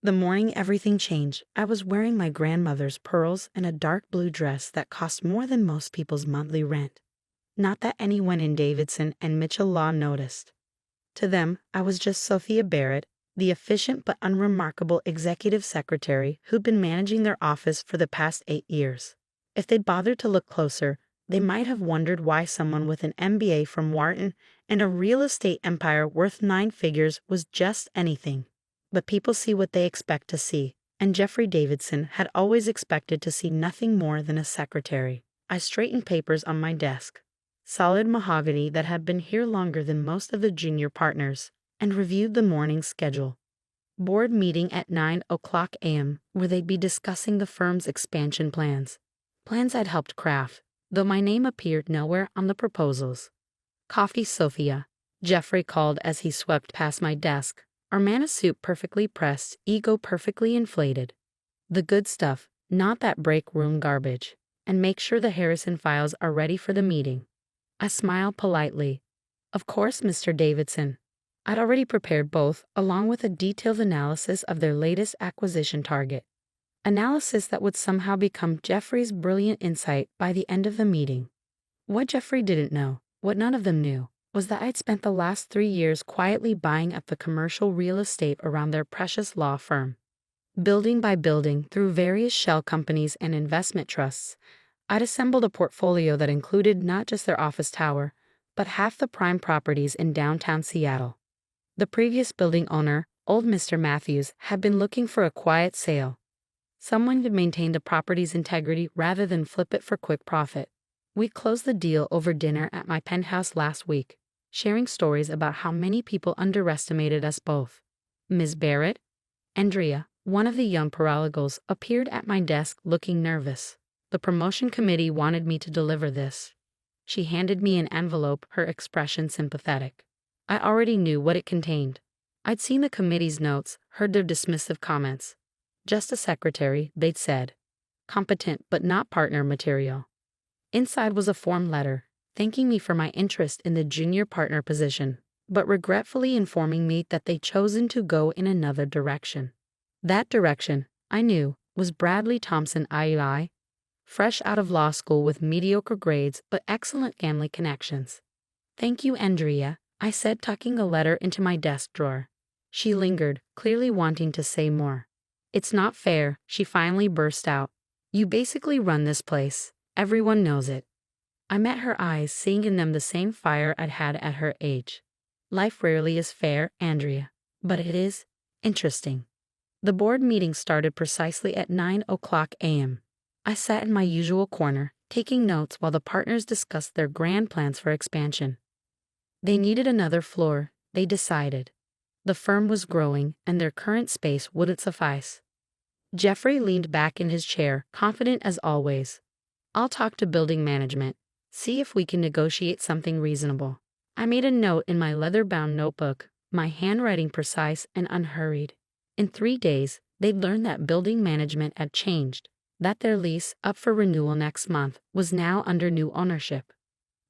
The morning everything changed, I was wearing my grandmother's pearls and a dark blue dress that cost more than most people's monthly rent. Not that anyone in Davidson and Mitchell Law noticed. To them, I was just Sophia Barrett, the efficient but unremarkable executive secretary who'd been managing their office for the past 8 years. If they'd bothered to look closer, they might have wondered why someone with an MBA from Wharton and a real estate empire worth 9 figures was just anything. But people see what they expect to see, and Jeffrey Davidson had always expected to see nothing more than a secretary. I straightened papers on my desk, solid mahogany that had been here longer than most of the junior partners, and reviewed the morning schedule. Board meeting at 9:00 a.m., where they'd be discussing the firm's expansion plans. Plans I'd helped craft, though my name appeared nowhere on the proposals. "Coffee, Sophia," Jeffrey called as he swept past my desk, our manna suit perfectly pressed, ego perfectly inflated. "The good stuff, not that break room garbage. And make sure the Harrison files are ready for the meeting." I smiled politely. "Of course, Mr. Davidson." I'd already prepared both, along with a detailed analysis of their latest acquisition target. Analysis that would somehow become Jeffrey's brilliant insight by the end of the meeting. What Jeffrey didn't know, what none of them knew, was that I'd spent the last 3 years quietly buying up the commercial real estate around their precious law firm. Building by building, through various shell companies and investment trusts, I'd assembled a portfolio that included not just their office tower, but half the prime properties in downtown Seattle. The previous building owner, old Mr. Matthews, had been looking for a quiet sale. Someone who maintained the property's integrity rather than flip it for quick profit. We closed the deal over dinner at my penthouse last week, sharing stories about how many people underestimated us both. Ms. Barrett, Andrea, one of the young paralegals, appeared at my desk looking nervous. The promotion committee wanted me to deliver this. She handed me an envelope, her expression sympathetic. I already knew what it contained. I'd seen the committee's notes, heard their dismissive comments. Just a secretary, they'd said. Competent but not partner material. Inside was a form letter, thanking me for my interest in the junior partner position, but regretfully informing me that they'd chosen to go in another direction. That direction, I knew, was Bradley Thompson IUI, fresh out of law school with mediocre grades but excellent family connections. "Thank you, Andrea," I said, tucking the letter into my desk drawer. She lingered, clearly wanting to say more. "It's not fair," she finally burst out. "You basically run this place. Everyone knows it." I met her eyes, seeing in them the same fire I'd had at her age. "Life rarely is fair, Andrea, but it is interesting." The board meeting started precisely at 9:00 a.m. I sat in my usual corner, taking notes while the partners discussed their grand plans for expansion. They needed another floor, they decided. The firm was growing, and their current space wouldn't suffice. Jeffrey leaned back in his chair, confident as always. "I'll talk to building management, see if we can negotiate something reasonable." I made a note in my leather-bound notebook, my handwriting precise and unhurried. In 3 days, they'd learned that building management had changed, that their lease, up for renewal next month, was now under new ownership.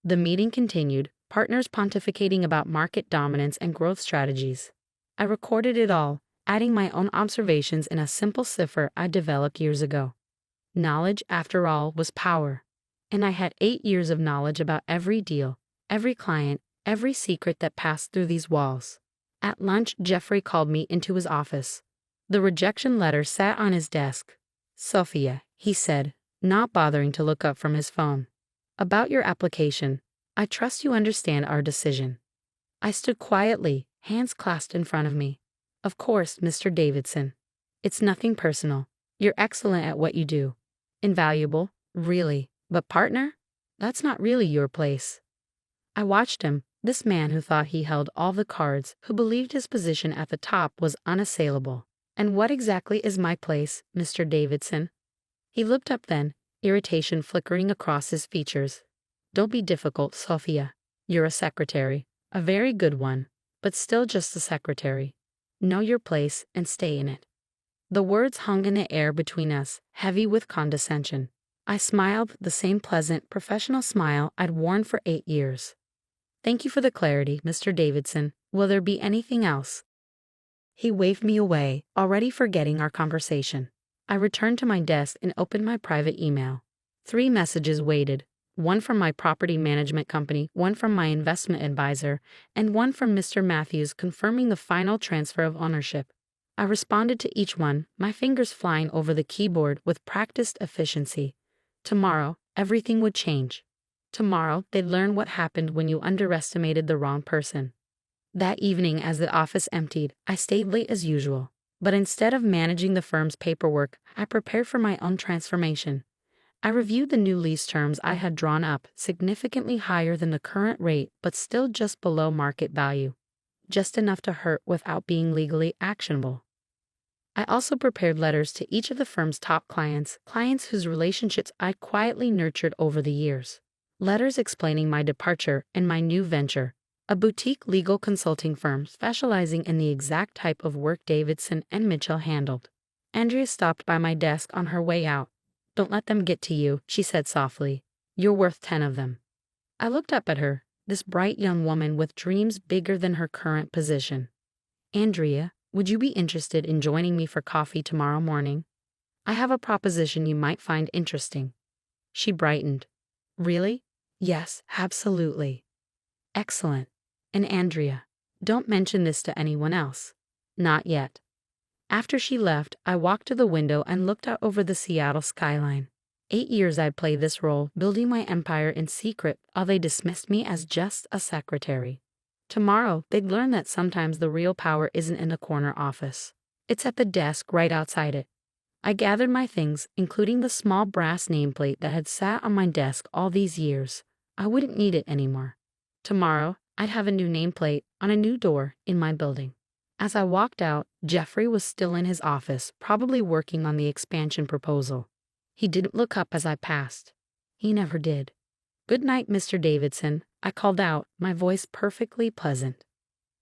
The meeting continued, partners pontificating about market dominance and growth strategies. I recorded it all, adding my own observations in a simple cipher I developed years ago. Knowledge, after all, was power. And I had 8 years of knowledge about every deal, every client, every secret that passed through these walls. At lunch, Jeffrey called me into his office. The rejection letter sat on his desk. "Sophia," he said, not bothering to look up from his phone. "About your application, I trust you understand our decision." I stood quietly, hands clasped in front of me. "Of course, Mr. Davidson. It's nothing personal. You're excellent at what you do. Invaluable, really. But partner? That's not really your place." I watched him, this man who thought he held all the cards, who believed his position at the top was unassailable. "And what exactly is my place, Mr. Davidson?" He looked up then, irritation flickering across his features. "Don't be difficult, Sophia. You're a secretary, a very good one, but still just a secretary. Know your place and stay in it." The words hung in the air between us, heavy with condescension. I smiled, the same pleasant, professional smile I'd worn for 8 years. "Thank you for the clarity, Mr. Davidson. Will there be anything else?" He waved me away, already forgetting our conversation. I returned to my desk and opened my private email. 3 messages waited. One from my property management company, one from my investment advisor, and one from Mr. Matthews confirming the final transfer of ownership. I responded to each one, my fingers flying over the keyboard with practiced efficiency. Tomorrow, everything would change. Tomorrow, they'd learn what happened when you underestimated the wrong person. That evening, as the office emptied, I stayed late as usual. But instead of managing the firm's paperwork, I prepared for my own transformation. I reviewed the new lease terms I had drawn up, significantly higher than the current rate but still just below market value. Just enough to hurt without being legally actionable. I also prepared letters to each of the firm's top clients whose relationships I'd quietly nurtured over the years. Letters explaining my departure and my new venture, a boutique legal consulting firm specializing in the exact type of work Davidson and Mitchell handled. Andrea stopped by my desk on her way out. "Don't let them get to you," she said softly. "You're worth 10 of them." I looked up at her, this bright young woman with dreams bigger than her current position. "Andrea, would you be interested in joining me for coffee tomorrow morning? I have a proposition you might find interesting." She brightened. "Really?" "Yes, absolutely." "Excellent. And Andrea, don't mention this to anyone else." "Not yet." After she left, I walked to the window and looked out over the Seattle skyline. 8 years I'd played this role, building my empire in secret while they dismissed me as just a secretary. Tomorrow, they'd learn that sometimes the real power isn't in a corner office. It's at the desk right outside it. I gathered my things, including the small brass nameplate that had sat on my desk all these years. I wouldn't need it anymore. Tomorrow, I'd have a new nameplate on a new door in my building. As I walked out, Jeffrey was still in his office, probably working on the expansion proposal. He didn't look up as I passed. He never did. "Good night, Mr. Davidson," I called out, my voice perfectly pleasant.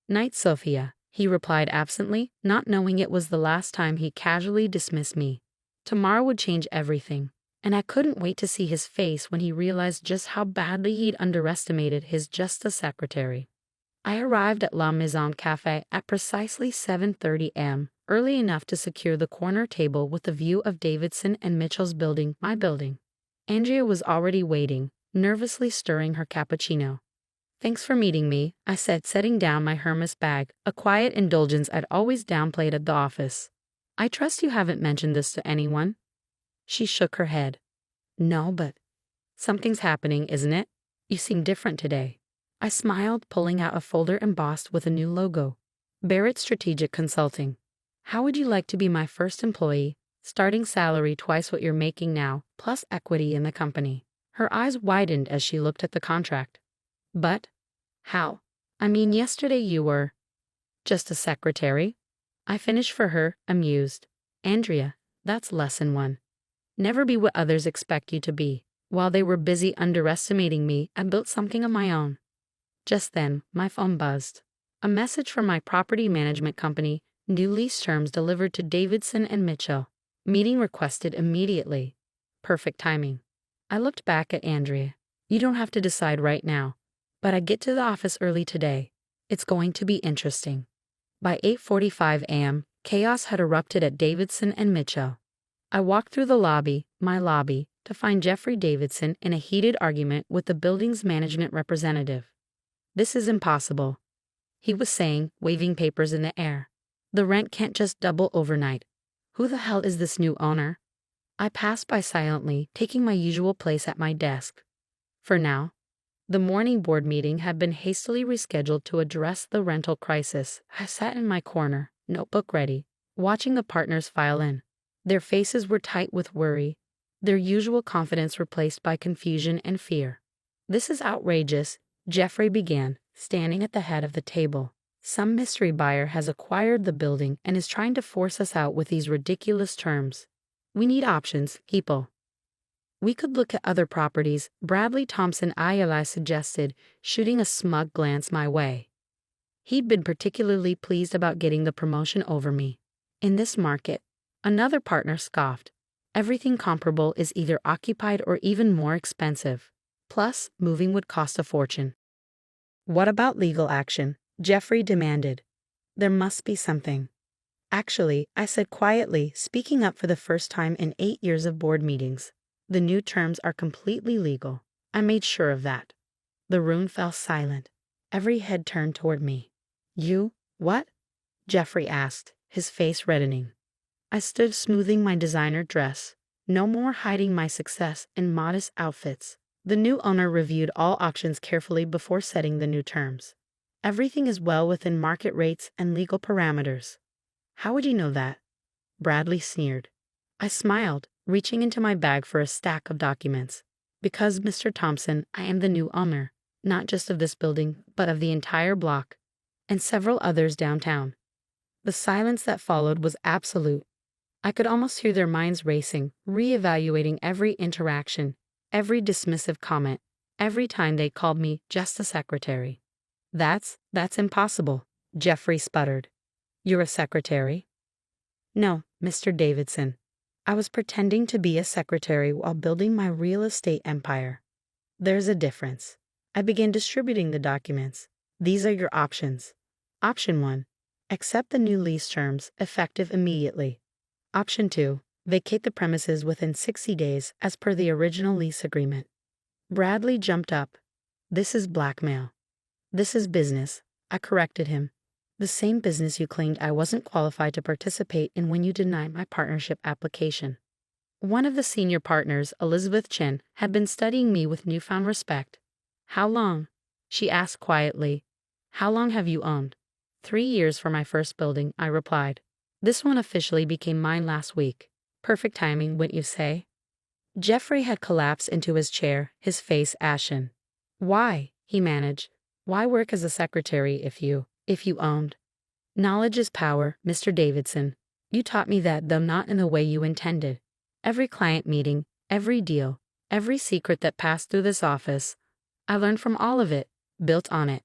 "Night, Sophia," he replied absently, not knowing it was the last time he casually dismissed me. Tomorrow would change everything, and I couldn't wait to see his face when he realized just how badly he'd underestimated his just a secretary. I arrived at La Maison Café at precisely 7:30 am, early enough to secure the corner table with the view of Davidson and Mitchell's building, my building. Andrea was already waiting, nervously stirring her cappuccino. "Thanks for meeting me," I said, setting down my Hermes bag, a quiet indulgence I'd always downplayed at the office. "I trust you haven't mentioned this to anyone?" She shook her head. "No, but something's happening, isn't it? You seem different today." I smiled, pulling out a folder embossed with a new logo. "Barrett Strategic Consulting. How would you like to be my first employee? Starting salary twice what you're making now, plus equity in the company." Her eyes widened as she looked at the contract. "But how? I mean, yesterday you were just a secretary." I finished for her, amused. "Andrea, that's lesson 1. Never be what others expect you to be." While they were busy underestimating me, I built something of my own. Just then, my phone buzzed. A message from my property management company, new lease terms delivered to Davidson and Mitchell. Meeting requested immediately. Perfect timing. I looked back at Andrea. "You don't have to decide right now, but I get to the office early today. It's going to be interesting." By 8:45 am, chaos had erupted at Davidson and Mitchell. I walked through the lobby, my lobby, to find Jeffrey Davidson in a heated argument with the building's management representative. "This is impossible," he was saying, waving papers in the air. "The rent can't just double overnight. Who the hell is this new owner?" I passed by silently, taking my usual place at my desk. For now, the morning board meeting had been hastily rescheduled to address the rental crisis. I sat in my corner, notebook ready, watching the partners file in. Their faces were tight with worry, their usual confidence replaced by confusion and fear. "This is outrageous," Jeffrey began, standing at the head of the table. "Some mystery buyer has acquired the building and is trying to force us out with these ridiculous terms. We need options, people. We could look at other properties," Bradley Thompson Ayala suggested, shooting a smug glance my way. He'd been particularly pleased about getting the promotion over me. "In this market," another partner scoffed, "everything comparable is either occupied or even more expensive. Plus, moving would cost a fortune." "What about legal action?" Jeffrey demanded. "There must be something." Actually, I said quietly, speaking up for the first time in 8 years of board meetings. The new terms are completely legal. I made sure of that. The room fell silent. Every head turned toward me. You, what? Jeffrey asked, his face reddening. I stood smoothing my designer dress. No more hiding my success in modest outfits. The new owner reviewed all options carefully before setting the new terms. Everything is well within market rates and legal parameters. How would you know that? Bradley sneered. I smiled, reaching into my bag for a stack of documents. Because, Mr. Thompson, I am the new owner, not just of this building, but of the entire block, and several others downtown. The silence that followed was absolute. I could almost hear their minds racing, re-evaluating every interaction, every dismissive comment, every time they called me just a secretary. That's impossible, Jeffrey sputtered. You're a secretary? No, Mr. Davidson. I was pretending to be a secretary while building my real estate empire. There's a difference. I began distributing the documents. These are your options. Option 1. Accept the new lease terms, effective immediately. Option 2. Vacate the premises within 60 days as per the original lease agreement. Bradley jumped up. This is blackmail. This is business, I corrected him. The same business you claimed I wasn't qualified to participate in when you denied my partnership application. One of the senior partners, Elizabeth Chen, had been studying me with newfound respect. How long? She asked quietly. How long have you owned? 3 years for my first building, I replied. This one officially became mine last week. Perfect timing, wouldn't you say? Jeffrey had collapsed into his chair, his face ashen. Why? He managed. Why work as a secretary if you owned? Knowledge is power, Mr. Davidson. You taught me that, though not in the way you intended. Every client meeting, every deal, every secret that passed through this office, I learned from all of it, built on it.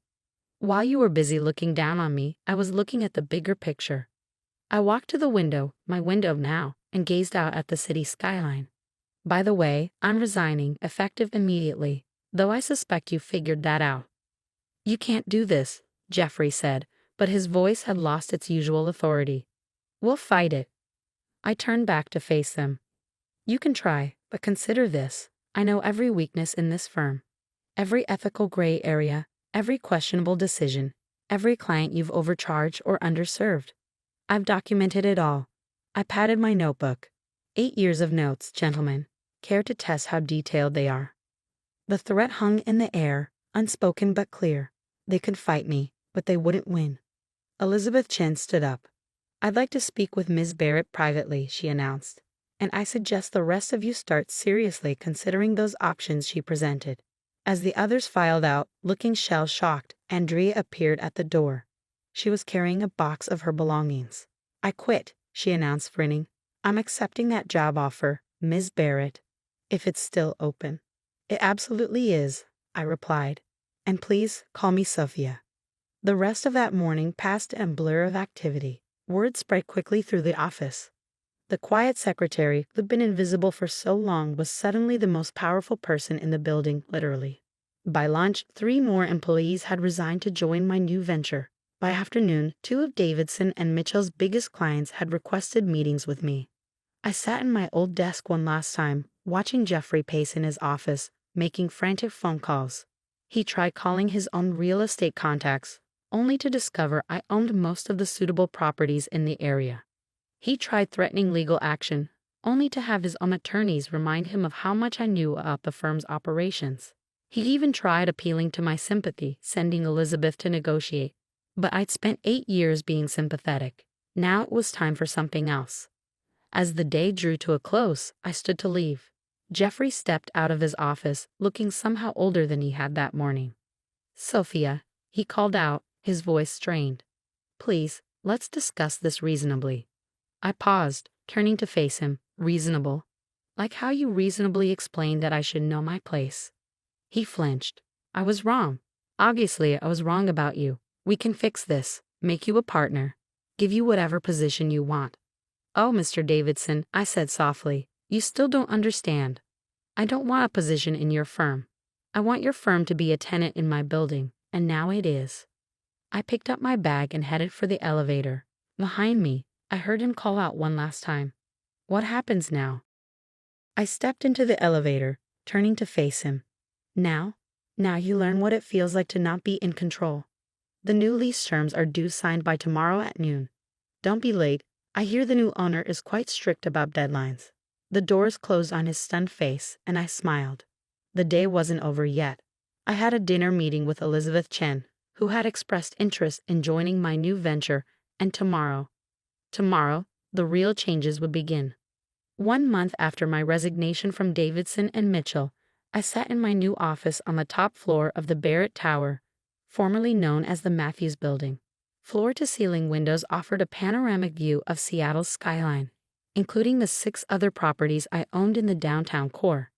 While you were busy looking down on me, I was looking at the bigger picture. I walked to the window, my window now, and gazed out at the city skyline. By the way, I'm resigning, effective immediately, though I suspect you figured that out. You can't do this, Jeffrey said, but his voice had lost its usual authority. We'll fight it. I turned back to face them. You can try, but consider this. I know every weakness in this firm, every ethical gray area, every questionable decision, every client you've overcharged or underserved. I've documented it all. I padded my notebook. 8 years of notes, gentlemen. Care to test how detailed they are? The threat hung in the air, unspoken but clear. They could fight me, but they wouldn't win. Elizabeth Chen stood up. I'd like to speak with Ms. Barrett privately, she announced. And I suggest the rest of you start seriously considering those options she presented. As the others filed out, looking shell-shocked, Andrea appeared at the door. She was carrying a box of her belongings. I quit, she announced, grinning. I'm accepting that job offer, Ms. Barrett, if it's still open. It absolutely is, I replied. And please call me Sophia. The rest of that morning passed in a blur of activity. Word spread quickly through the office. The quiet secretary, who'd been invisible for so long, was suddenly the most powerful person in the building, literally. By lunch, 3 more employees had resigned to join my new venture. By afternoon, 2 of Davidson and Mitchell's biggest clients had requested meetings with me. I sat in my old desk one last time, watching Jeffrey pace in his office, making frantic phone calls. He tried calling his own real estate contacts, only to discover I owned most of the suitable properties in the area. He tried threatening legal action, only to have his own attorneys remind him of how much I knew about the firm's operations. He even tried appealing to my sympathy, sending Elizabeth to negotiate. But I'd spent 8 years being sympathetic. Now it was time for something else. As the day drew to a close, I stood to leave. Jeffrey stepped out of his office, looking somehow older than he had that morning. Sophia, he called out, his voice strained. Please, let's discuss this reasonably. I paused, turning to face him. Reasonable? Like how you reasonably explained that I should know my place. He flinched. I was wrong. Obviously, I was wrong about you. We can fix this, make you a partner, give you whatever position you want. Oh, Mr. Davidson, I said softly, you still don't understand. I don't want a position in your firm. I want your firm to be a tenant in my building, and now it is. I picked up my bag and headed for the elevator. Behind me, I heard him call out one last time. What happens now? I stepped into the elevator, turning to face him. Now you learn what it feels like to not be in control. The new lease terms are due signed by tomorrow at noon. Don't be late. I hear the new owner is quite strict about deadlines. The doors closed on his stunned face, and I smiled. The day wasn't over yet. I had a dinner meeting with Elizabeth Chen, who had expressed interest in joining my new venture, and tomorrow, the real changes would begin. 1 month after my resignation from Davidson and Mitchell, I sat in my new office on the top floor of the Barrett Tower, formerly known as the Matthews Building. Floor-to-ceiling windows offered a panoramic view of Seattle's skyline, including the 6 other properties I owned in the downtown core.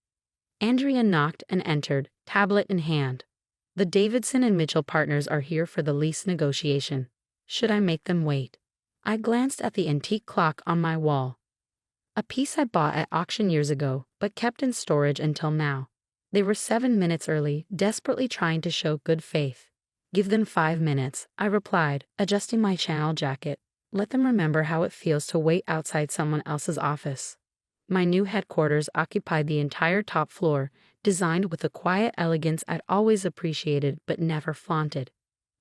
Andrea knocked and entered, tablet in hand. The Davidson and Mitchell partners are here for the lease negotiation. Should I make them wait? I glanced at the antique clock on my wall. A piece I bought at auction years ago, but kept in storage until now. They were 7 minutes early, desperately trying to show good faith. Give them 5 minutes, I replied, adjusting my channel jacket. Let them remember how it feels to wait outside someone else's office. My new headquarters occupied the entire top floor, designed with the quiet elegance I'd always appreciated but never flaunted.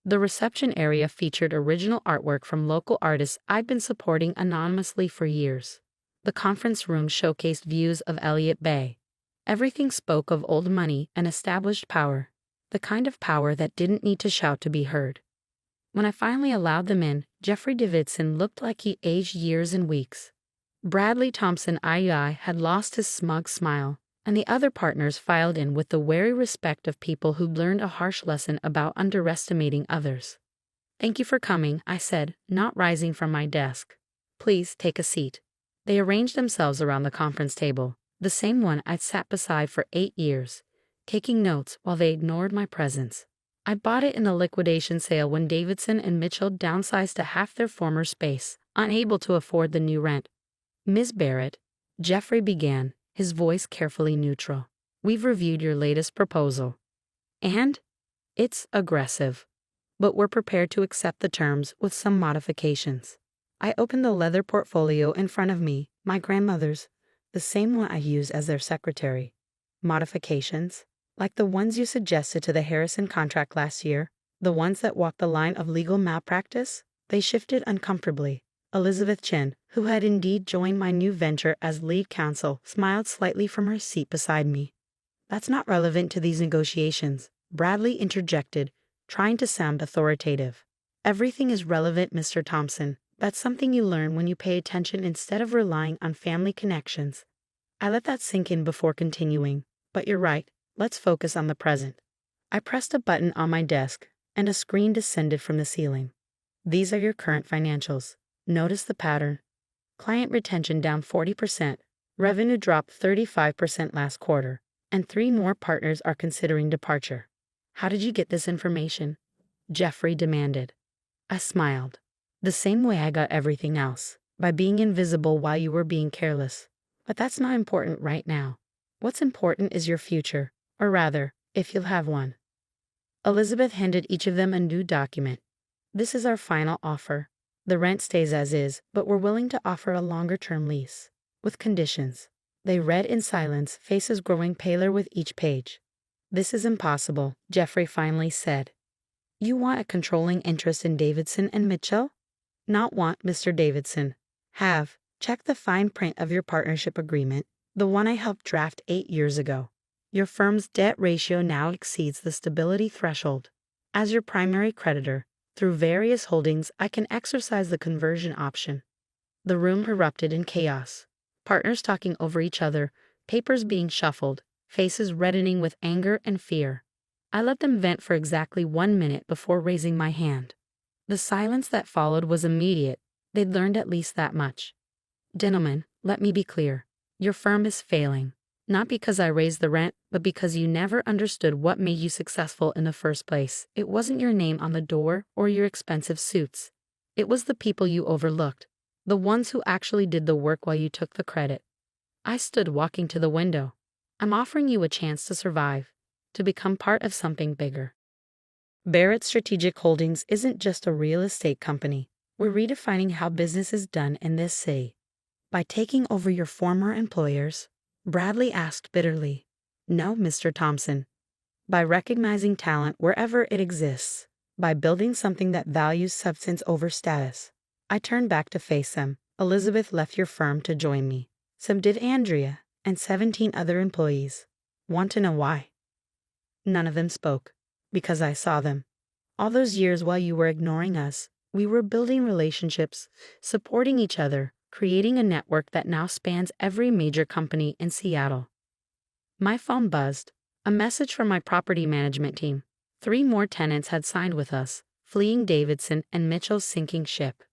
The reception area featured original artwork from local artists I'd been supporting anonymously for years. The conference room showcased views of Elliott Bay. Everything spoke of old money and established power, the kind of power that didn't need to shout to be heard. When I finally allowed them in, Jeffrey Davidson looked like he aged years and weeks. Bradley Thompson II had lost his smug smile, and the other partners filed in with the wary respect of people who'd learned a harsh lesson about underestimating others. "Thank you for coming," I said, not rising from my desk. "Please take a seat." They arranged themselves around the conference table, the same one I'd sat beside for 8 years, taking notes while they ignored my presence. I bought it in a liquidation sale when Davidson and Mitchell downsized to half their former space, unable to afford the new rent. "Ms. Barrett," Jeffrey began, his voice carefully neutral, "we've reviewed your latest proposal. And it's aggressive. But we're prepared to accept the terms with some modifications." I opened the leather portfolio in front of me, my grandmother's, the same one I used as their secretary. "Modifications? Like the ones you suggested to the Harrison contract last year? The ones that walked the line of legal malpractice?" They shifted uncomfortably. Elizabeth Chen, who had indeed joined my new venture as lead counsel, smiled slightly from her seat beside me. "That's not relevant to these negotiations," Bradley interjected, trying to sound authoritative. "Everything is relevant, Mr. Thompson. That's something you learn when you pay attention instead of relying on family connections." I let that sink in before continuing. "But you're right. Let's focus on the present." I pressed a button on my desk, and a screen descended from the ceiling. "These are your current financials. Notice the pattern. Client retention down 40%, revenue dropped 35% last quarter, and 3 more partners are considering departure." "How did you get this information?" Jeffrey demanded. I smiled. "The same way I got everything else, by being invisible while you were being careless. But that's not important right now. What's important is your future, or rather, if you'll have one." Elizabeth handed each of them a new document. "This is our final offer. The rent stays as is, but we're willing to offer a longer-term lease, with conditions." They read in silence, faces growing paler with each page. "This is impossible," Jeffrey finally said. "You want a controlling interest in Davidson and Mitchell?" "Not want, Mr. Davidson. Have. Check the fine print of your partnership agreement, the one I helped draft 8 years ago. Your firm's debt ratio now exceeds the stability threshold. As your primary creditor, through various holdings, I can exercise the conversion option." The room erupted in chaos. Partners talking over each other, papers being shuffled, faces reddening with anger and fear. I let them vent for exactly 1 minute before raising my hand. The silence that followed was immediate. They'd learned at least that much. "Gentlemen, let me be clear. Your firm is failing. Not because I raised the rent, but because you never understood what made you successful in the first place. It wasn't your name on the door or your expensive suits. It was the people you overlooked, the ones who actually did the work while you took the credit." I stood walking to the window. "I'm offering you a chance to survive, to become part of something bigger. Barrett Strategic Holdings isn't just a real estate company. We're redefining how business is done in this city. By taking over your former employers? Bradley asked bitterly. No, Mr. Thompson. By recognizing talent wherever it exists. By building something that values substance over status. I turned back to face them. Elizabeth left your firm to join me. So did Andrea, and 17 other employees. Want to know why? None of them spoke. Because I saw them. All those years while you were ignoring us, we were building relationships, supporting each other, creating a network that now spans every major company in Seattle. My phone buzzed. A message from my property management team. 3 more tenants had signed with us, fleeing Davidson and Mitchell's sinking ship.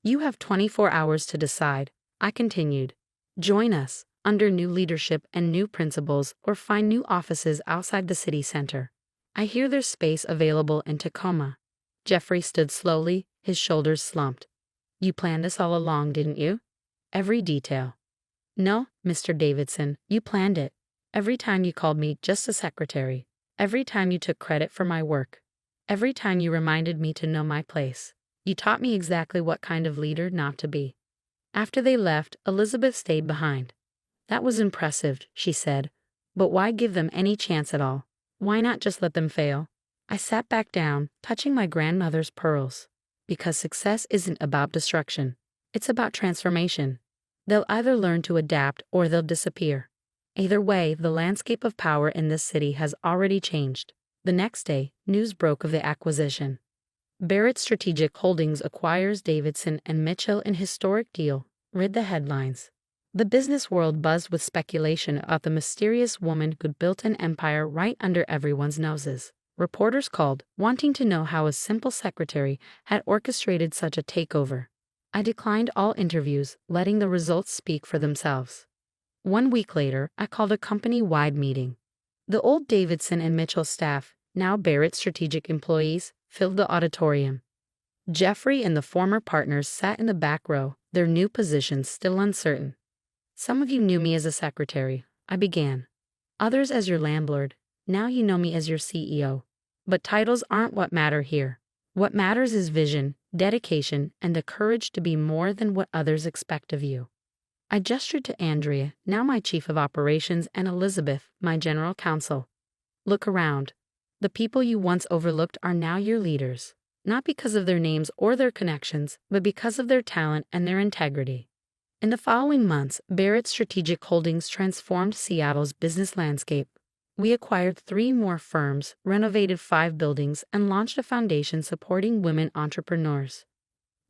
You have 24 hours to decide, I continued. Join us, under new leadership and new principles, or find new offices outside the city center. I hear there's space available in Tacoma. Jeffrey stood slowly, his shoulders slumped. You planned this all along, didn't you? Every detail. No, Mr. Davidson, you planned it. Every time you called me just a secretary. Every time you took credit for my work. Every time you reminded me to know my place. You taught me exactly what kind of leader not to be. After they left, Elizabeth stayed behind. That was impressive, she said. But why give them any chance at all? Why not just let them fail? I sat back down, touching my grandmother's pearls. Because success isn't about destruction. It's about transformation. They'll either learn to adapt or they'll disappear. Either way, the landscape of power in this city has already changed. The next day, news broke of the acquisition. Barrett Strategic Holdings acquires Davidson and Mitchell in historic deal, read the headlines. The business world buzzed with speculation about the mysterious woman who'd built an empire right under everyone's noses. Reporters called, wanting to know how a simple secretary had orchestrated such a takeover. I declined all interviews, letting the results speak for themselves. 1 week later, I called a company-wide meeting. The old Davidson and Mitchell staff, now Barrett Strategic employees, filled the auditorium. Jeffrey and the former partners sat in the back row, their new positions still uncertain. Some of you knew me as a secretary, I began. Others as your landlord. Now you know me as your CEO. But titles aren't what matter here. What matters is vision, dedication, and the courage to be more than what others expect of you. I gestured to Andrea, now my chief of operations, and Elizabeth, my general counsel. Look around. The people you once overlooked are now your leaders, not because of their names or their connections, but because of their talent and their integrity. In the following months, Barrett Strategic Holdings transformed Seattle's business landscape. We acquired 3 more firms, renovated 5 buildings, and launched a foundation supporting women entrepreneurs.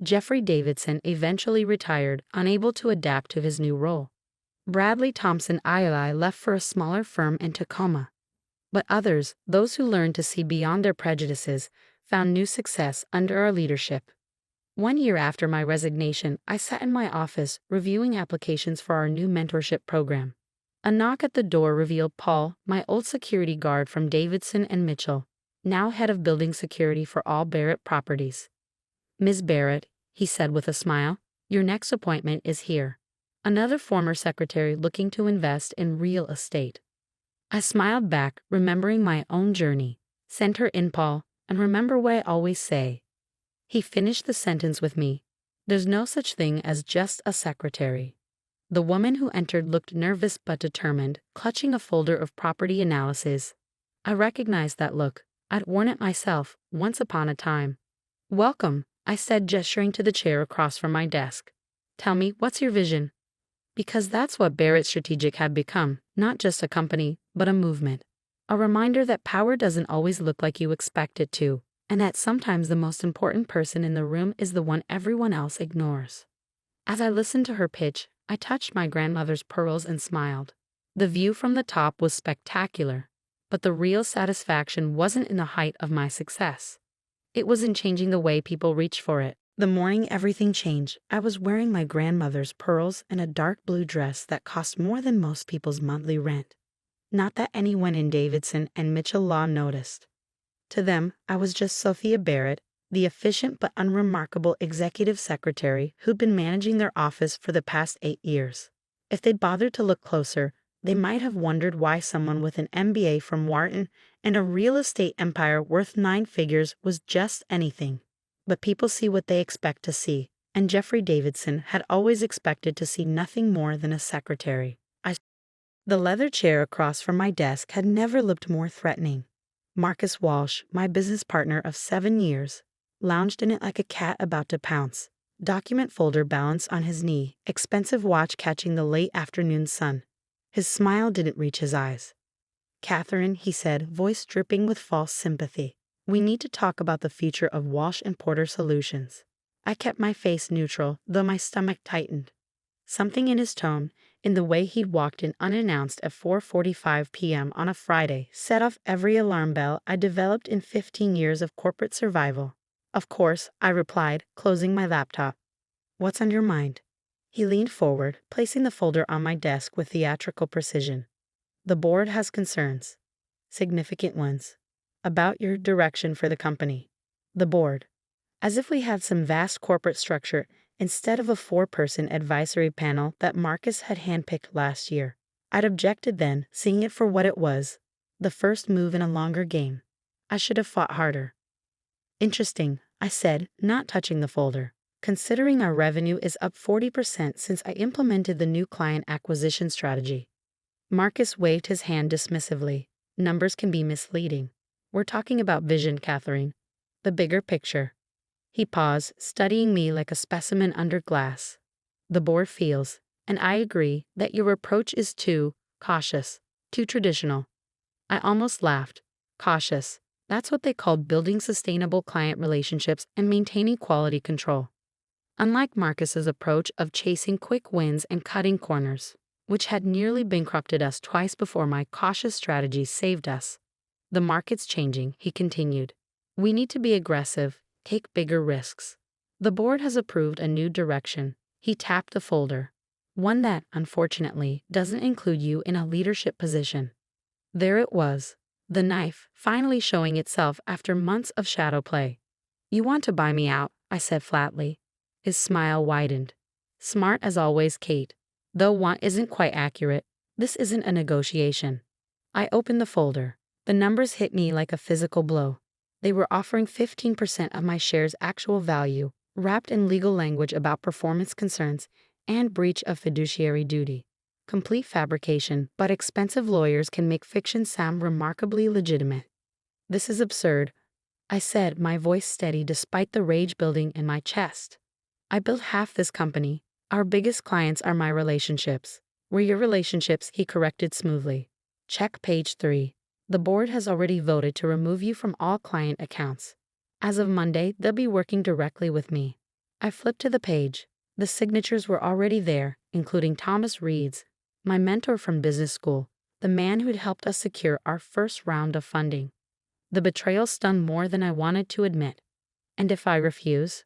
Jeffrey Davidson eventually retired, unable to adapt to his new role. Bradley Thompson II left for a smaller firm in Tacoma. But others, those who learned to see beyond their prejudices, found new success under our leadership. 1 year after my resignation, I sat in my office reviewing applications for our new mentorship program. A knock at the door revealed Paul, my old security guard from Davidson and Mitchell, now head of building security for all Barrett properties. Ms. Barrett, he said with a smile, your next appointment is here. Another former secretary looking to invest in real estate. I smiled back, remembering my own journey. Send her in, Paul, and remember what I always say. He finished the sentence with me. There's no such thing as just a secretary. The woman who entered looked nervous but determined, clutching a folder of property analysis. I recognized that look. I'd worn it myself, once upon a time. Welcome, I said, gesturing to the chair across from my desk. Tell me, what's your vision? Because that's what Barrett Strategic had become, not just a company, but a movement. A reminder that power doesn't always look like you expect it to, and that sometimes the most important person in the room is the one everyone else ignores. As I listened to her pitch, I touched my grandmother's pearls and smiled. The view from the top was spectacular, but the real satisfaction wasn't in the height of my success. It was in changing the way people reach for it. The morning everything changed, I was wearing my grandmother's pearls and a dark blue dress that cost more than most people's monthly rent. Not that anyone in Davidson and Mitchell Law noticed. To them, I was just Sophia Barrett, the efficient but unremarkable executive secretary who'd been managing their office for the past 8 years. If they'd bothered to look closer, they might have wondered why someone with an MBA from Wharton and a real estate empire worth 9 figures was just anything. But people see what they expect to see, and Jeffrey Davidson had always expected to see nothing more than a secretary. The leather chair across from my desk had never looked more threatening. Marcus Walsh, my business partner of 7 years, lounged in it like a cat about to pounce. Document folder balanced on his knee, expensive watch catching the late afternoon sun. His smile didn't reach his eyes. "Catherine," he said, voice dripping with false sympathy, "we need to talk about the future of Walsh and Porter Solutions." I kept my face neutral, though my stomach tightened. Something in his tone, in the way he'd walked in unannounced at 4:45 p.m. on a Friday, set off every alarm bell I developed in 15 years of corporate survival. "Of course," I replied, closing my laptop. "What's on your mind?" He leaned forward, placing the folder on my desk with theatrical precision. "The board has concerns. Significant ones. About your direction for the company." The board. As if we had some vast corporate structure instead of a 4-person advisory panel that Marcus had handpicked last year. I'd objected then, seeing it for what it was, the first move in a longer game. I should have fought harder. "Interesting," I said, not touching the folder. "Considering our revenue is up 40% since I implemented the new client acquisition strategy." Marcus waved his hand dismissively. "Numbers can be misleading. We're talking about vision, Catherine. The bigger picture." He paused, studying me like a specimen under glass. "The board feels, and I agree, that your approach is too cautious, too traditional." I almost laughed. Cautious. That's what they called building sustainable client relationships and maintaining quality control. Unlike Marcus's approach of chasing quick wins and cutting corners, which had nearly bankrupted us twice before my cautious strategies saved us. "The market's changing," he continued. "We need to be aggressive. Take bigger risks. The board has approved a new direction." He tapped the folder. "One that, unfortunately, doesn't include you in a leadership position." There it was, the knife, finally showing itself after months of shadow play. "You want to buy me out," I said flatly. His smile widened. "Smart as always, Kate. Though want isn't quite accurate. This isn't a negotiation." I opened the folder. The numbers hit me like a physical blow. They were offering 15% of my shares' actual value, wrapped in legal language about performance concerns and breach of fiduciary duty. Complete fabrication, but expensive lawyers can make fiction sound remarkably legitimate. "This is absurd," I said, my voice steady despite the rage building in my chest. "I built half this company. Our biggest clients are my relationships." "Were your relationships," he corrected smoothly. "Check page 3. The board has already voted to remove you from all client accounts. As of Monday, they'll be working directly with me." I flipped to the page. The signatures were already there, including Thomas Reed's, my mentor from business school, the man who'd helped us secure our first round of funding. The betrayal stung more than I wanted to admit. "And if I refuse?"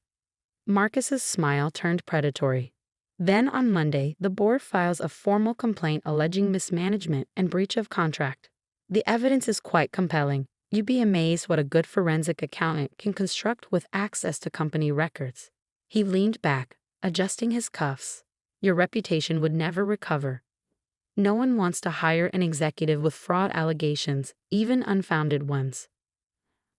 Marcus's smile turned predatory. "Then on Monday, the board files a formal complaint alleging mismanagement and breach of contract. The evidence is quite compelling. You'd be amazed what a good forensic accountant can construct with access to company records." He leaned back, adjusting his cuffs. "Your reputation would never recover. No one wants to hire an executive with fraud allegations, even unfounded ones."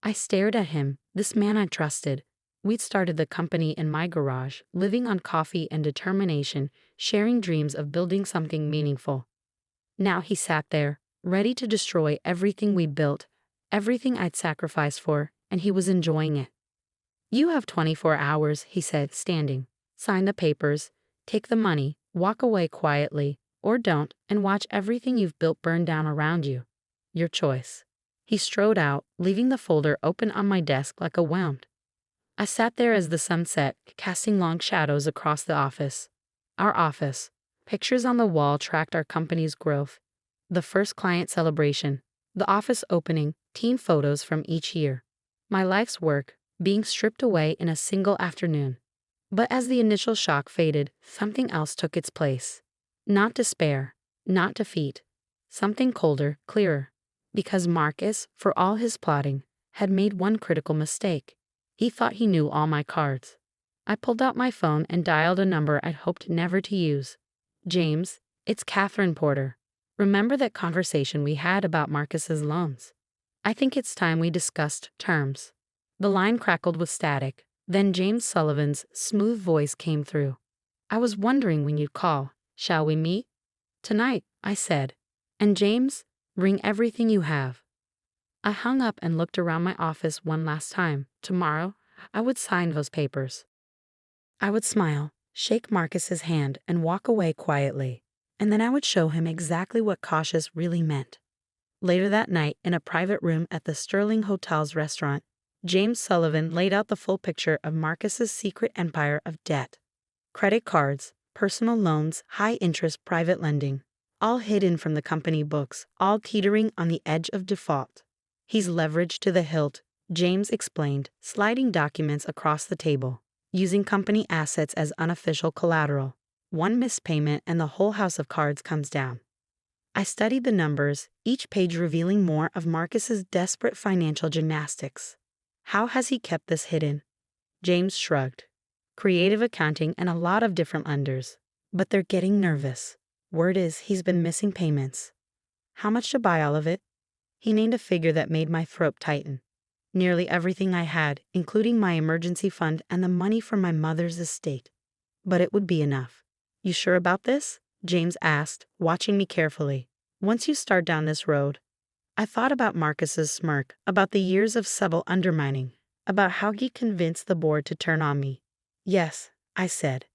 I stared at him, this man I trusted. We'd started the company in my garage, living on coffee and determination, sharing dreams of building something meaningful. Now he sat there, ready to destroy everything we built, everything I'd sacrificed for, and he was enjoying it. "You have 24 hours, he said, standing. "Sign the papers, take the money, walk away quietly, or don't, and watch everything you've built burn down around you. Your choice." He strode out, leaving the folder open on my desk like a whelmed. I sat there as the sun set, casting long shadows across the office. Our office. Pictures on the wall tracked our company's growth. The first client celebration, the office opening, team photos from each year. My life's work, being stripped away in a single afternoon. But as the initial shock faded, something else took its place. Not despair, not defeat. Something colder, clearer. Because Marcus, for all his plotting, had made one critical mistake. He thought he knew all my cards. I pulled out my phone and dialed a number I'd hoped never to use. "James, it's Catherine Porter. Remember that conversation we had about Marcus's loans? I think it's time we discussed terms." The line crackled with static. Then James Sullivan's smooth voice came through. "I was wondering when you'd call. Shall we meet?" "Tonight," I said. "And James, bring everything you have." I hung up and looked around my office one last time. Tomorrow, I would sign those papers. I would smile, shake Marcus's hand, and walk away quietly. And then I would show him exactly what cautious really meant. Later that night, in a private room at the Sterling Hotel's restaurant, James Sullivan laid out the full picture of Marcus's secret empire of debt. Credit cards, personal loans, high-interest private lending, all hidden from the company books, all teetering on the edge of default. "He's leveraged to the hilt," James explained, sliding documents across the table, using company assets as unofficial collateral. One missed payment and the whole house of cards comes down. I studied the numbers, each page revealing more of Marcus's desperate financial gymnastics. "How has he kept this hidden?" James shrugged. "Creative accounting and a lot of different lenders. But they're getting nervous. Word is he's been missing payments." "How much to buy all of it?" He named a figure that made my throat tighten. "Nearly everything I had, including my emergency fund and the money from my mother's estate. But it would be enough." "You sure about this?" James asked, watching me carefully. "Once you start down this road." I thought about Marcus's smirk, about the years of subtle undermining, about how he convinced the board to turn on me. "Yes," I said.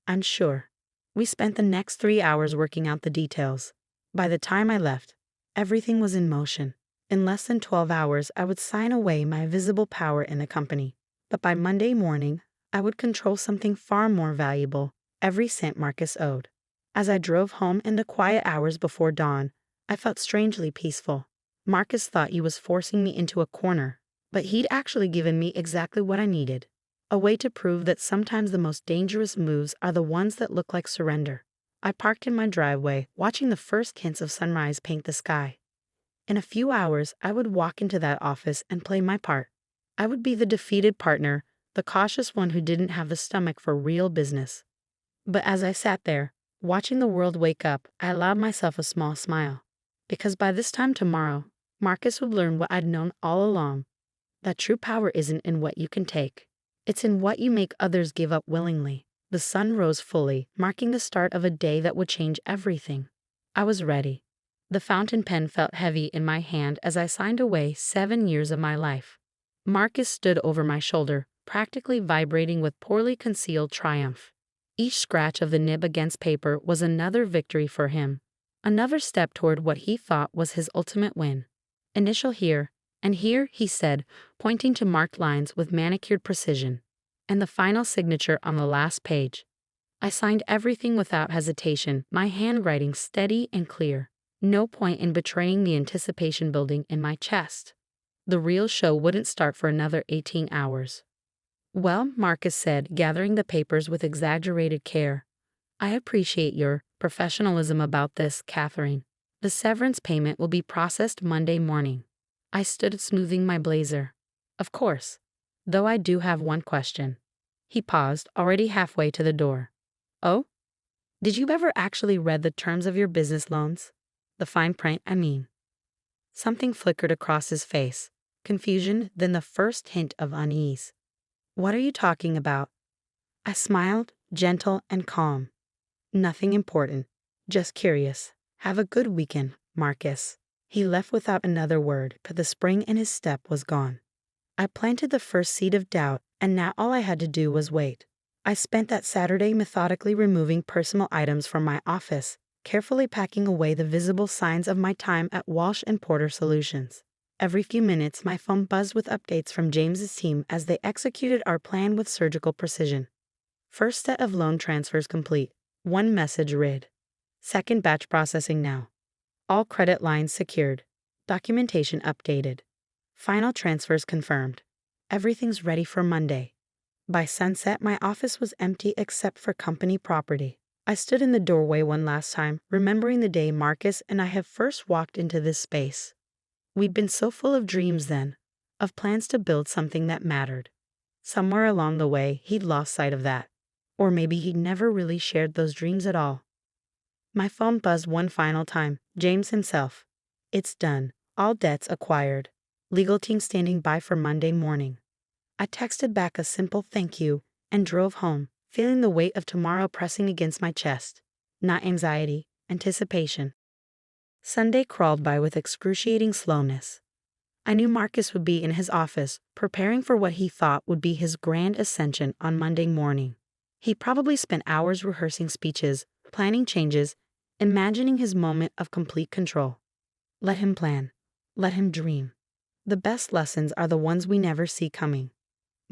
"I'm sure." We spent the next 3 hours working out the details. By the time I left, everything was in motion. In less than 12 hours, I would sign away my visible power in the company. But by Monday morning, I would control something far more valuable, every cent Marcus owed. As I drove home in the quiet hours before dawn, I felt strangely peaceful. Marcus thought he was forcing me into a corner, but he'd actually given me exactly what I needed. A way to prove that sometimes the most dangerous moves are the ones that look like surrender. I parked in my driveway, watching the first hints of sunrise paint the sky. In a few hours, I would walk into that office and play my part. I would be the defeated partner, the cautious one who didn't have the stomach for real business. But as I sat there, watching the world wake up, I allowed myself a small smile. Because by this time tomorrow, Marcus would learn what I'd known all along, that true power isn't in what you can take. It's in what you make others give up willingly. The sun rose fully, marking the start of a day that would change everything. I was ready. The fountain pen felt heavy in my hand as I signed away 7 years of my life. Marcus stood over my shoulder, practically vibrating with poorly concealed triumph. Each scratch of the nib against paper was another victory for him, another step toward what he thought was his ultimate win. "Initial here, and here," he said, pointing to marked lines with manicured precision, "and the final signature on the last page." I signed everything without hesitation, my handwriting steady and clear. No point in betraying the anticipation building in my chest. The real show wouldn't start for another 18 hours. "Well," Marcus said, gathering the papers with exaggerated care, "I appreciate your professionalism about this, Catherine. The severance payment will be processed Monday morning." I stood smoothing my blazer. "Of course. Though I do have one question." He paused, already halfway to the door. "Oh? Did you ever actually read the terms of your business loans? The fine print, I mean." Something flickered across his face. Confusion, then the first hint of unease. "What are you talking about?" I smiled, gentle and calm. "Nothing important. Just curious. Have a good weekend, Marcus." He left without another word, but the spring in his step was gone. I planted the first seed of doubt, and now all I had to do was wait. I spent that Saturday methodically removing personal items from my office, carefully packing away the visible signs of my time at Walsh & Porter Solutions. Every few minutes, my phone buzzed with updates from James's team as they executed our plan with surgical precision. First set of loan transfers complete. One message read. Second batch processing now. All credit lines secured. Documentation updated. Final transfers confirmed. Everything's ready for Monday. By sunset, my office was empty except for company property. I stood in the doorway one last time, remembering the day Marcus and I had first walked into this space. We'd been so full of dreams then, of plans to build something that mattered. Somewhere along the way, he'd lost sight of that. Or maybe he'd never really shared those dreams at all. My phone buzzed one final time. James himself. "It's done. All debts acquired. Legal team standing by for Monday morning." I texted back a simple thank you and drove home, feeling the weight of tomorrow pressing against my chest. Not anxiety, anticipation. Sunday crawled by with excruciating slowness. I knew Marcus would be in his office, preparing for what he thought would be his grand ascension on Monday morning. He probably spent hours rehearsing speeches, planning changes, imagining his moment of complete control. Let him plan. Let him dream. The best lessons are the ones we never see coming.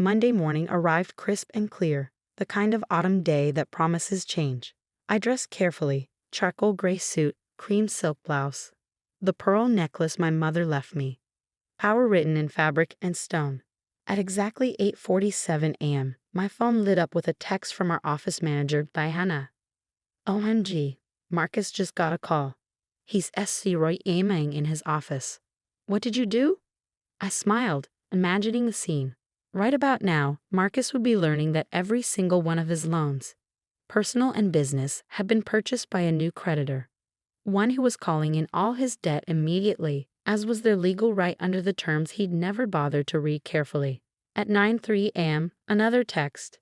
Monday morning arrived crisp and clear, the kind of autumn day that promises change. I dressed carefully, charcoal gray suit, cream silk blouse. The pearl necklace my mother left me. Power written in fabric and stone. At exactly 8:47 a.m., my phone lit up with a text from our office manager, Diana. OMG, Marcus just got a call. He's SC Roy aiming in his office. What did you do? I smiled, imagining the scene. Right about now, Marcus would be learning that every single one of his loans, personal and business, had been purchased by a new creditor. One who was calling in all his debt immediately, as was their legal right under the terms he'd never bothered to read carefully. At 9:03 a.m., another text.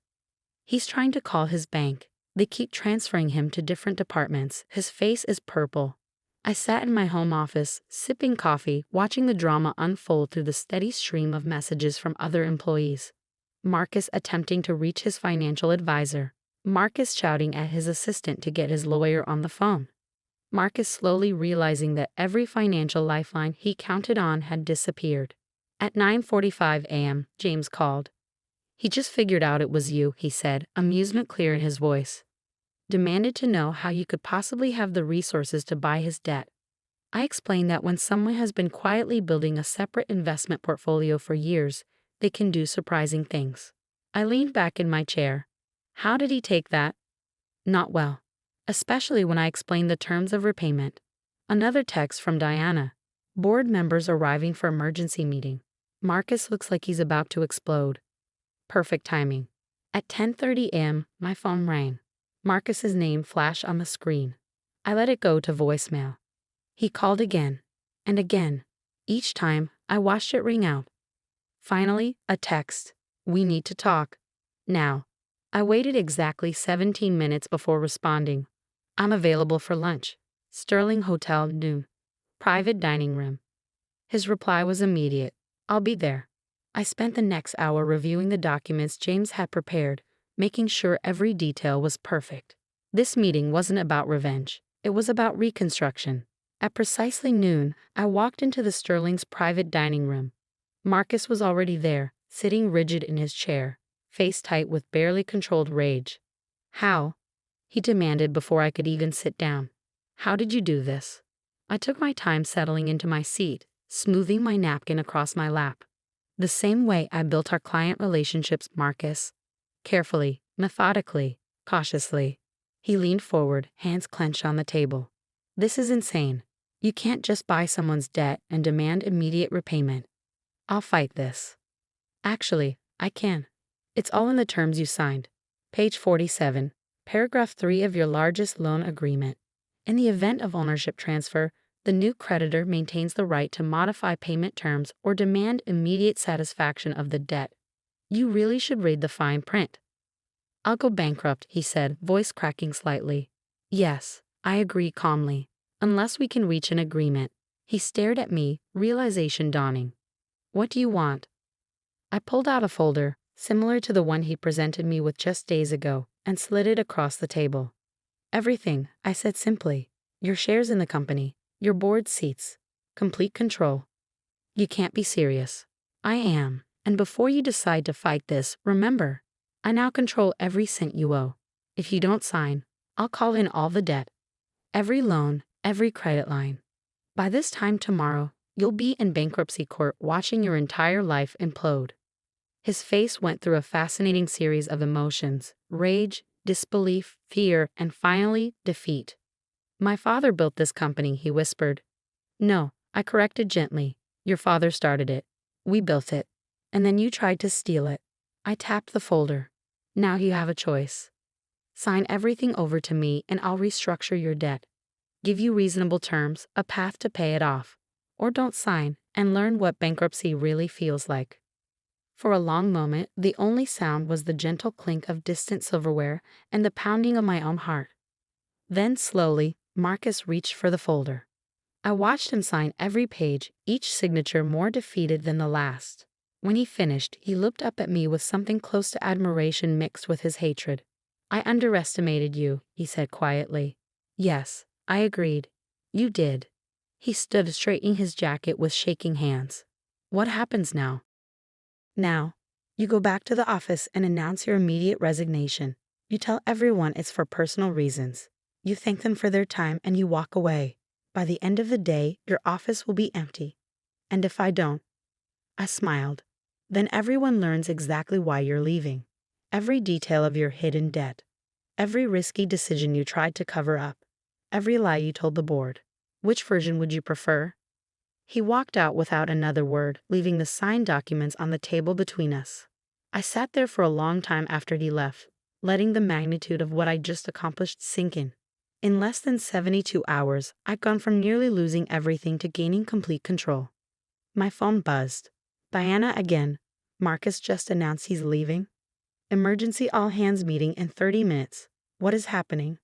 He's trying to call his bank. They keep transferring him to different departments. His face is purple. I sat in my home office, sipping coffee, watching the drama unfold through the steady stream of messages from other employees. Marcus attempting to reach his financial advisor. Marcus shouting at his assistant to get his lawyer on the phone. Marcus slowly realizing that every financial lifeline he counted on had disappeared. At 9:45 a.m., James called. He just figured out it was you, he said, amusement clear in his voice. Demanded to know how you could possibly have the resources to buy his debt. I explained that when someone has been quietly building a separate investment portfolio for years, they can do surprising things. I leaned back in my chair. How did he take that? Not well. Especially when I explained the terms of repayment. Another text from Diana. Board members arriving for emergency meeting. Marcus looks like he's about to explode. Perfect timing. At 10:30 a.m., my phone rang. Marcus's name flashed on the screen. I let it go to voicemail. He called again, and again. Each time, I watched it ring out. Finally, a text. We need to talk. Now. I waited exactly 17 minutes before responding. I'm available for lunch. Sterling Hotel, noon. Private dining room. His reply was immediate. I'll be there. I spent the next hour reviewing the documents James had prepared, making sure every detail was perfect. This meeting wasn't about revenge. It was about reconstruction. At precisely noon, I walked into the Sterling's private dining room. Marcus was already there, sitting rigid in his chair, face tight with barely controlled rage. How? He demanded before I could even sit down. How did you do this? I took my time settling into my seat, smoothing my napkin across my lap. The same way I built our client relationships, Marcus. Carefully, methodically, cautiously. He leaned forward, hands clenched on the table. This is insane. You can't just buy someone's debt and demand immediate repayment. I'll fight this. Actually, I can. It's all in the terms you signed. Page 47. Paragraph 3 of your largest loan agreement. In the event of ownership transfer, the new creditor maintains the right to modify payment terms or demand immediate satisfaction of the debt. You really should read the fine print. I'll go bankrupt, he said, voice cracking slightly. Yes, I agree calmly. Unless we can reach an agreement. He stared at me, realization dawning. What do you want? I pulled out a folder, similar to the one he presented me with just days ago, and slid it across the table. Everything, I said simply. Your shares in the company, your board seats, complete control. You can't be serious. I am, and before you decide to fight this, remember, I now control every cent you owe. If you don't sign, I'll call in all the debt. Every loan, every credit line. By this time tomorrow, you'll be in bankruptcy court watching your entire life implode. His face went through a fascinating series of emotions: rage, disbelief, fear, and finally, defeat. My father built this company, he whispered. No, I corrected gently. Your father started it. We built it. And then you tried to steal it. I tapped the folder. Now you have a choice. Sign everything over to me and I'll restructure your debt. Give you reasonable terms, a path to pay it off. Or don't sign and learn what bankruptcy really feels like. For a long moment, the only sound was the gentle clink of distant silverware and the pounding of my own heart. Then, slowly, Marcus reached for the folder. I watched him sign every page, each signature more defeated than the last. When he finished, he looked up at me with something close to admiration mixed with his hatred. "I underestimated you," he said quietly. "Yes," I agreed. "You did." He stood straightening his jacket with shaking hands. "What happens now?" "Now, you go back to the office and announce your immediate resignation. You tell everyone it's for personal reasons. You thank them for their time and you walk away. By the end of the day, your office will be empty. And if I don't," I smiled, "then everyone learns exactly why you're leaving. Every detail of your hidden debt. Every risky decision you tried to cover up. Every lie you told the board. Which version would you prefer?" He walked out without another word, leaving the signed documents on the table between us. I sat there for a long time after he left, letting the magnitude of what I just accomplished sink in. In less than 72 hours, I'd gone from nearly losing everything to gaining complete control. My phone buzzed. "Diana again. Marcus just announced he's leaving. Emergency all-hands meeting in 30 minutes. What is happening?"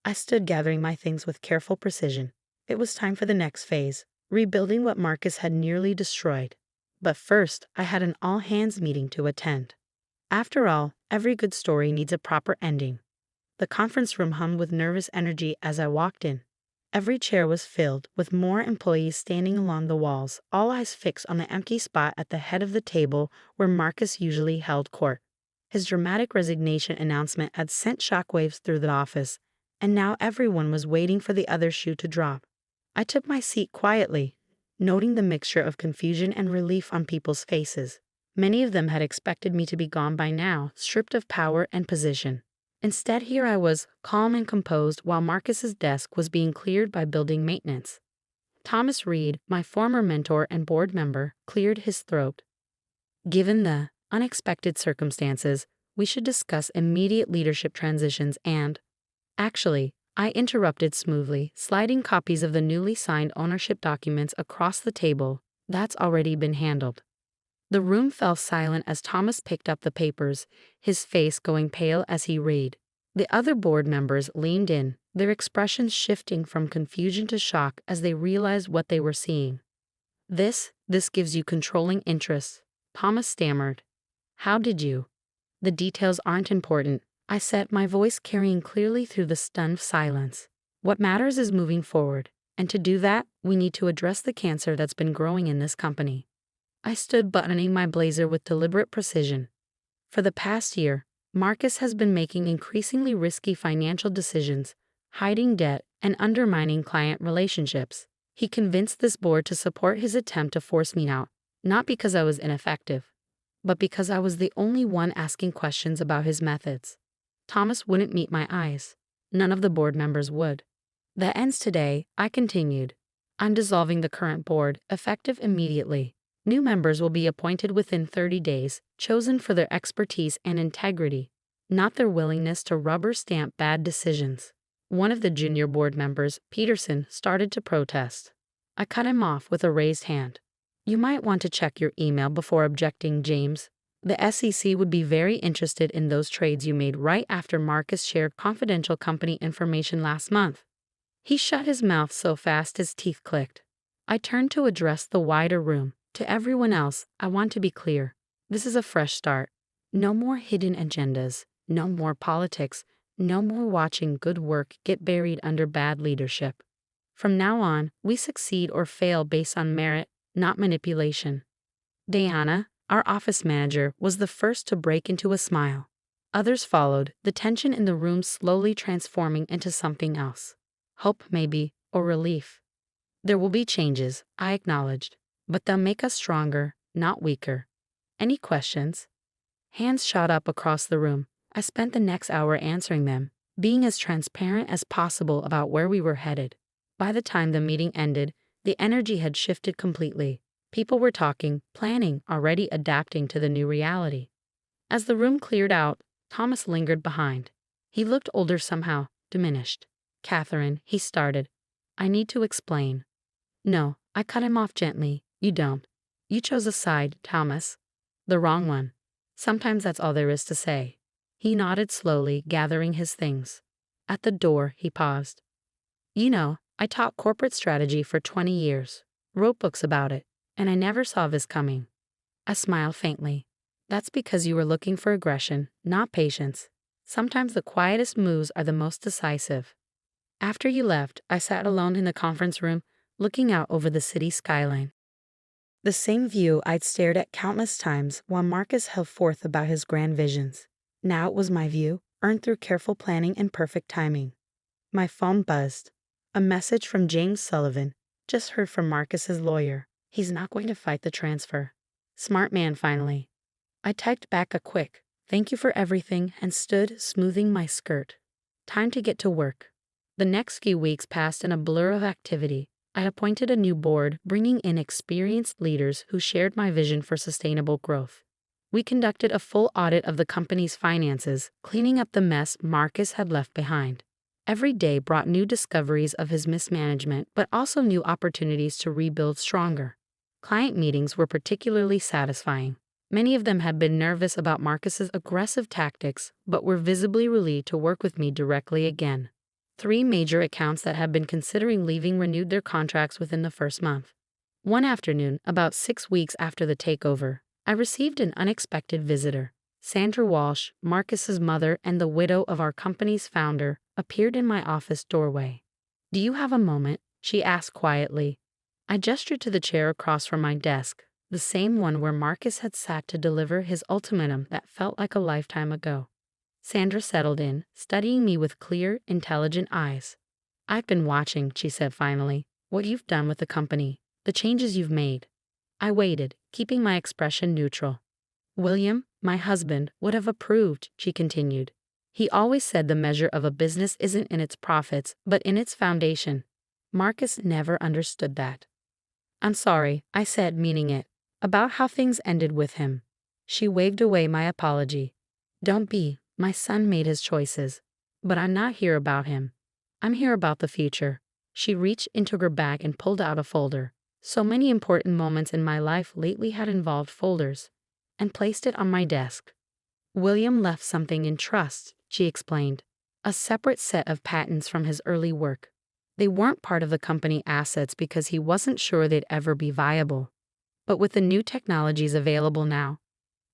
I stood gathering my things with careful precision. It was time for the next phase, rebuilding what Marcus had nearly destroyed. But first, I had an all-hands meeting to attend. After all, every good story needs a proper ending. The conference room hummed with nervous energy as I walked in. Every chair was filled, with more employees standing along the walls, all eyes fixed on the empty spot at the head of the table where Marcus usually held court. His dramatic resignation announcement had sent shockwaves through the office, and now everyone was waiting for the other shoe to drop. I took my seat quietly, noting the mixture of confusion and relief on people's faces. Many of them had expected me to be gone by now, stripped of power and position. Instead, here I was, calm and composed, while Marcus's desk was being cleared by building maintenance. Thomas Reed, my former mentor and board member, cleared his throat. "Given the unexpected circumstances, we should discuss immediate leadership transitions and—" Actually, I interrupted smoothly, sliding copies of the newly signed ownership documents across the table. "That's already been handled." The room fell silent as Thomas picked up the papers, his face going pale as he read. The other board members leaned in, their expressions shifting from confusion to shock as they realized what they were seeing. This gives you controlling interest," Thomas stammered. "How did you—" "The details aren't important," I said, my voice carrying clearly through the stunned silence. "What matters is moving forward, and to do that, we need to address the cancer that's been growing in this company." I stood buttoning my blazer with deliberate precision. For the past year, Marcus has been making increasingly risky financial decisions, hiding debt, and undermining client relationships. He convinced this board to support his attempt to force me out, not because I was ineffective, but because I was the only one asking questions about his methods. Thomas wouldn't meet my eyes. None of the board members would. "That ends today," I continued. "I'm dissolving the current board, effective immediately. New members will be appointed within 30 days, chosen for their expertise and integrity, not their willingness to rubber stamp bad decisions." One of the junior board members, Peterson, started to protest. I cut him off with a raised hand. "You might want to check your email before objecting, James. The SEC would be very interested in those trades you made right after Marcus shared confidential company information last month." He shut his mouth so fast his teeth clicked. I turned to address the wider room. "To everyone else, I want to be clear. This is a fresh start. No more hidden agendas, no more politics, no more watching good work get buried under bad leadership. From now on, we succeed or fail based on merit, not manipulation." Diana, our office manager, was the first to break into a smile. Others followed, the tension in the room slowly transforming into something else. Hope, maybe, or relief. "There will be changes," I acknowledged, "but they'll make us stronger, not weaker." Any questions? Hands shot up across the room. I spent the next hour answering them, being as transparent as possible about where we were headed. By the time the meeting ended, the energy had shifted completely. People were talking, planning, already adapting to the new reality. As the room cleared out, Thomas lingered behind. He looked older somehow, diminished. "Catherine," he started, "I need to explain." "No," I cut him off gently. "You don't. You chose a side, Thomas." The wrong one. Sometimes that's all there is to say. He nodded slowly, gathering his things. At the door, he paused. You know, I taught corporate strategy for 20 years, wrote books about it, and I never saw this coming. I smiled faintly. That's because you were looking for aggression, not patience. Sometimes the quietest moves are the most decisive. After you left, I sat alone in the conference room, looking out over the city skyline. The same view I'd stared at countless times while Marcus held forth about his grand visions. Now it was my view, earned through careful planning and perfect timing. My phone buzzed. A message from James Sullivan. Just heard from Marcus's lawyer. He's not going to fight the transfer. Smart man, finally. I typed back a quick, "Thank you for everything," and stood smoothing my skirt. Time to get to work. The next few weeks passed in a blur of activity. I appointed a new board, bringing in experienced leaders who shared my vision for sustainable growth. We conducted a full audit of the company's finances, cleaning up the mess Marcus had left behind. Every day brought new discoveries of his mismanagement, but also new opportunities to rebuild stronger. Client meetings were particularly satisfying. Many of them had been nervous about Marcus's aggressive tactics, but were visibly relieved to work with me directly again. 3 major accounts that had been considering leaving renewed their contracts within the first month. One afternoon, about 6 weeks after the takeover, I received an unexpected visitor. Sandra Walsh, Marcus's mother and the widow of our company's founder, appeared in my office doorway. "Do you have a moment?" she asked quietly. I gestured to the chair across from my desk, the same one where Marcus had sat to deliver his ultimatum that felt like a lifetime ago. Sandra settled in, studying me with clear, intelligent eyes. "I've been watching," she said finally, "what you've done with the company, the changes you've made." I waited, keeping my expression neutral. "William, my husband, would have approved," she continued. "He always said the measure of a business isn't in its profits, but in its foundation." Marcus never understood that. "I'm sorry," I said, meaning it, about how things ended with him. She waved away my apology. "Don't be. My son made his choices. But I'm not here about him. I'm here about the future." She reached into her bag and pulled out a folder. So many important moments in my life lately had involved folders, and placed it on my desk. "William left something in trust," she explained. "A separate set of patents from his early work. They weren't part of the company assets because he wasn't sure they'd ever be viable. But with the new technologies available now."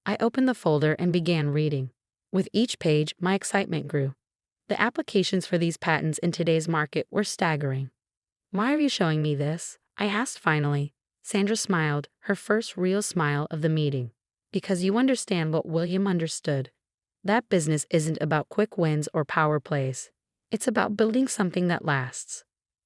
I opened the folder and began reading. With each page, my excitement grew. The applications for these patents in today's market were staggering. "Why are you showing me this?" I asked finally. Sandra smiled, her first real smile of the meeting. "Because you understand what William understood. That business isn't about quick wins or power plays. It's about building something that lasts."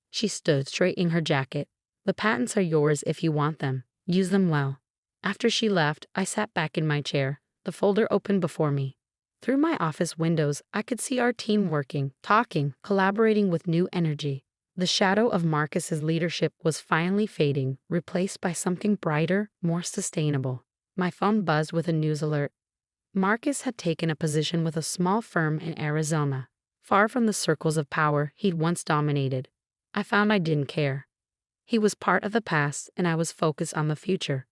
She stood, straightening her jacket. "The patents are yours if you want them. Use them well." After she left, I sat back in my chair, the folder open before me. Through my office windows, I could see our team working, talking, collaborating with new energy. The shadow of Marcus's leadership was finally fading, replaced by something brighter, more sustainable. My phone buzzed with a news alert. Marcus had taken a position with a small firm in Arizona, far from the circles of power he'd once dominated. I found I didn't care. He was part of the past, and I was focused on the future.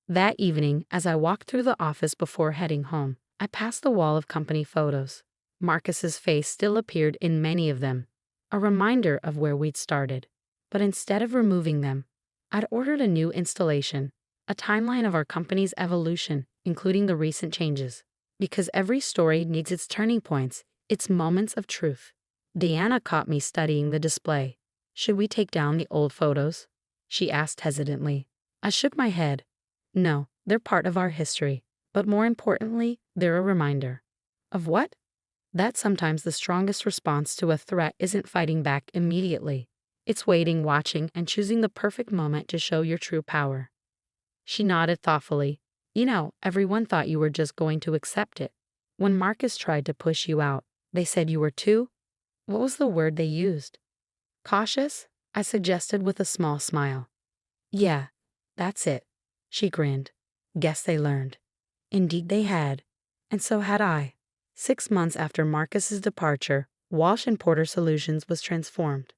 That evening, as I walked through the office before heading home, I passed the wall of company photos. Marcus's face still appeared in many of them, a reminder of where we'd started. But instead of removing them, I'd ordered a new installation, a timeline of our company's evolution, including the recent changes. Because every story needs its turning points, its moments of truth. Deanna caught me studying the display. "Should we take down the old photos?" she asked hesitantly. I shook my head. "No, they're part of our history. But more importantly, they're a reminder." "Of what?" "That sometimes the strongest response to a threat isn't fighting back immediately. It's waiting, watching, and choosing the perfect moment to show your true power." She nodded thoughtfully. "You know, everyone thought you were just going to accept it. When Marcus tried to push you out, they said you were too—" what was the word they used? "Cautious?" I suggested with a small smile. "Yeah, that's it." She grinned. "Guess they learned." Indeed they had. And so had I. 6 months after Marcus's departure, Walsh and Porter Solutions was transformed.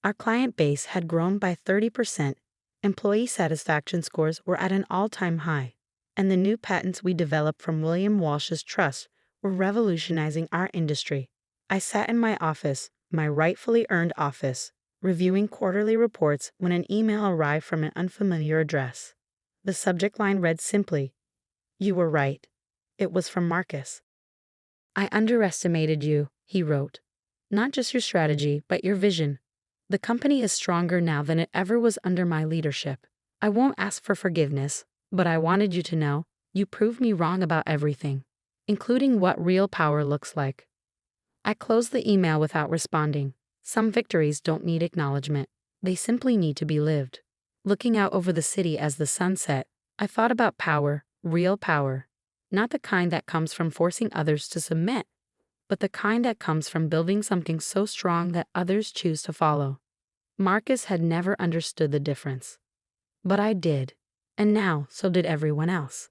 Our client base had grown by 30%, employee satisfaction scores were at an all-time high, and the new patents we developed from William Walsh's trust were revolutionizing our industry. I sat in my office, my rightfully earned office, reviewing quarterly reports when an email arrived from an unfamiliar address. The subject line read simply, "You were right." It was from Marcus. "I underestimated you," he wrote. "Not just your strategy, but your vision. The company is stronger now than it ever was under my leadership. I won't ask for forgiveness, but I wanted you to know you proved me wrong about everything, including what real power looks like." I closed the email without responding. Some victories don't need acknowledgement. They simply need to be lived. Looking out over the city as the sun set, I thought about power, real power. Not the kind that comes from forcing others to submit, but the kind that comes from building something so strong that others choose to follow. Marcus had never understood the difference. But I did, and now so did everyone else.